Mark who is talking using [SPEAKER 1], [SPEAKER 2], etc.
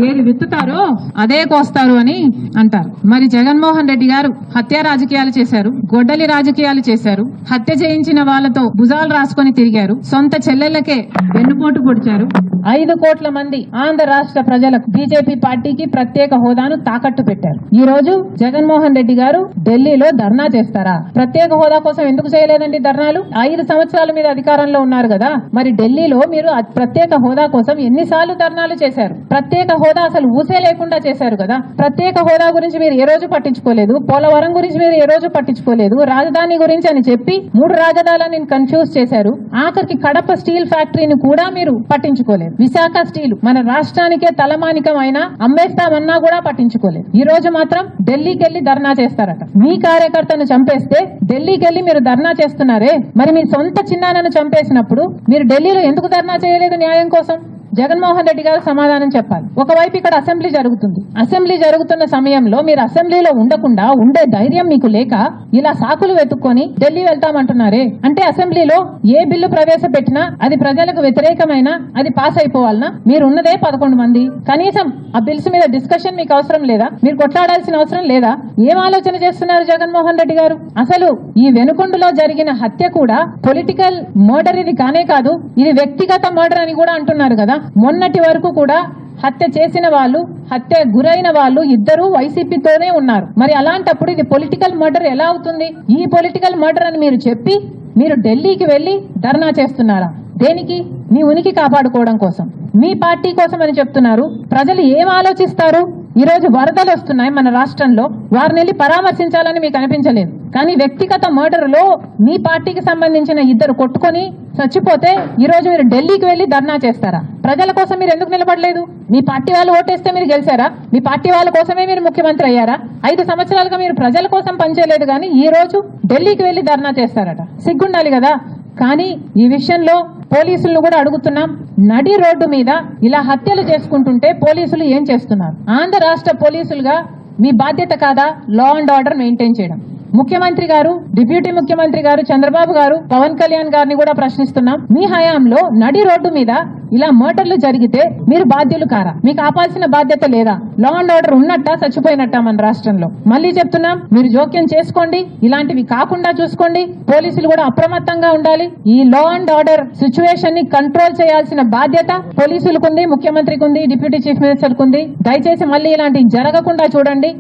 [SPEAKER 1] ఏది విత్తుతారో అదే కోస్తారు అని అంటారు. మరి జగన్మోహన్ రెడ్డి గారు హత్య రాజకీయాలు చేశారు, గొడ్డలి రాజకీయాలు చేశారు, హత్య చేయించిన వాళ్లతో భుజాలు రాసుకొని తిరిగారు, సొంత చెల్లెళ్లకే వెన్నుపోటు పొడిచారు. 5 కోట్ల మంది ఆంధ్ర రాష్ట్ర ప్రజలకు బీజేపీ పార్టీకి ప్రత్యేక హోదాను తాకట్టు పెట్టారు. ఈ రోజు జగన్మోహన్ రెడ్డి గారు ఢిల్లీలో ధర్నా చేస్తారా? ప్రత్యేక హోదా కోసం ఎందుకు చేయలేదండి ధర్నాలు? 5 సంవత్సరాల మీద అధికారంలో ఉన్నారు కదా, మరి ఢిల్లీలో మీరు ప్రత్యేక హోదా కోసం ఎన్నిసార్లు ధర్నాలు చేశారు? ప్రత్యేక హోదా అసలు ఊసే లేకుండా చేశారు కదా. ప్రత్యేక హోదా గురించి మీరు ఏ రోజు పట్టించుకోలేదు, పోలవరం గురించి మీరు ఏ రోజు పట్టించుకోలేదు, రాజధాని గురించి అని చెప్పి 3 రాజధానులను కన్ఫ్యూజ్ చేశారు. ఆఖరికి కడప స్టీల్ ఫ్యాక్టరీని కూడా మీరు పట్టించుకోలేదు. విశాఖ స్టీల్ మన రాష్ట్రానికే తలమానికం అయినా అమ్మేస్తామన్నా కూడా పట్టించుకోలేదు. ఈ రోజు మాత్రం ఢిల్లీకి వెళ్లి ధర్నా చేస్తారట. మీ కార్యకర్తను చంపేస్తే ఢిల్లీకి వెళ్లి మీరు ధర్నా చేస్తున్నారే, మరి మీ సొంత చిన్నాన్నను చంపేసినప్పుడు మీరు ఢిల్లీలో ఎందుకు ధర్నా చేయలేదు న్యాయం కోసం? జగన్మోహన్ రెడ్డి గారు సమాధానం చెప్పాలి. ఒకవైపు ఇక్కడ అసెంబ్లీ జరుగుతుంది, అసెంబ్లీ జరుగుతున్న సమయంలో మీరు అసెంబ్లీలో ఉండకుండా ఉండే ధైర్యం మీకు లేక ఇలా సాకులు వెతుక్కొని ఢిల్లీ వెళ్తామంటున్నారే, అంటే అసెంబ్లీలో ఏ బిల్లు ప్రవేశపెట్టినా అది ప్రజలకు వ్యతిరేకమైనా అది పాస్ అయిపోవాలనా? మీరు ఉన్నదే 11 మంది, కనీసం ఆ బిల్స్ మీద డిస్కషన్ మీకు అవసరం లేదా? మీరు కొట్లాడాల్సిన అవసరం లేదా? ఏం ఆలోచన చేస్తున్నారు జగన్మోహన్ రెడ్డి గారు? అసలు ఈ వెనుకొండలో జరిగిన హత్య కూడా పొలిటికల్ మర్డర్ ఇది కానే కాదు, ఇది వ్యక్తిగత మర్డర్ అని కూడా అంటున్నారు కదా. మొన్నటి వరకు కూడా హత్య చేసిన వాళ్ళు, హత్య గురైన వాళ్ళు ఇద్దరు వైసీపీతోనే ఉన్నారు. మరి అలాంటప్పుడు ఇది పొలిటికల్ మర్డర్ ఎలా అవుతుంది? ఈ పొలిటికల్ మర్డర్ అని మీరు చెప్పి మీరు ఢిల్లీకి వెళ్లి ధర్నా చేస్తున్నారా? దేనికి? మీ ఉనికి కాపాడుకోవడం కోసం, మీ పార్టీ కోసం అని చెప్తున్నారు. ప్రజలు ఏం ఆలోచిస్తారు? ఈ రోజు వరదలు వస్తున్నాయి మన రాష్ట్రంలో, వారిని వెళ్ళి పరామర్శించాలని మీకు అనిపించలేదు, కానీ వ్యక్తిగత మర్డర్ లో మీ పార్టీకి సంబంధించిన ఇద్దరు కొట్టుకొని చచ్చిపోతే ఈ రోజు మీరు ఢిల్లీకి వెళ్లి ధర్నా చేస్తారా? ప్రజల కోసం మీరు ఎందుకు నిలబడలేదు? మీ పార్టీ వాళ్ళు ఓటేస్తే మీరు గెలిచారా? మీ పార్టీ వాళ్ళ కోసమే మీరు ముఖ్యమంత్రి అయ్యారా? 5 సంవత్సరాలుగా మీరు ప్రజల కోసం పనిచేయలేదు, కానీ ఈ రోజు ఢిల్లీకి వెళ్లి ధర్నా చేస్తారట. సిగ్గుండాలి కదా. కానీ ఈ విషయంలో పోలీసులను కూడా అడుగుతున్నాం, నడి రోడ్డు మీద ఇలా హత్యలు చేసుకుంటుంటే పోలీసులు ఏం చేస్తున్నారు? ఆంధ్ర రాష్ట్ర పోలీసులుగా మీ బాధ్యత కాదా లా అండ్ ఆర్డర్ మెయింటైన్ చేయడం? ముఖ్యమంత్రి గారు, డిప్యూటీ ముఖ్యమంత్రి గారు చంద్రబాబు గారు, పవన్ కళ్యాణ్ గారిని కూడా ప్రశ్నిస్తున్నాం, మీ హయాంలో నడి రోడ్డు మీద ఇలా మర్డర్లు జరిగితే మీరు బాధ్యులు కారా? మీకు ఆపాల్సిన బాధ్యత లేదా? లా అండ్ ఆర్డర్ ఉన్నట్టా చచ్చిపోయినట్టా మన రాష్ట్రంలో? మళ్ళీ చెప్తున్నాం, మీరు జోక్యం చేసుకోండి, ఇలాంటివి కాకుండా చూసుకోండి. పోలీసులు కూడా అప్రమత్తంగా ఉండాలి. ఈ లా అండ్ ఆర్డర్ సిచ్యువేషన్ ని కంట్రోల్ చేయాల్సిన బాధ్యత పోలీసులకు ఉంది, ముఖ్యమంత్రికి ఉంది, డిప్యూటీ చీఫ్ మినిస్టర్ కు ఉంది. దయచేసి మళ్ళీ ఇలాంటివి జరగకుండా చూడండి.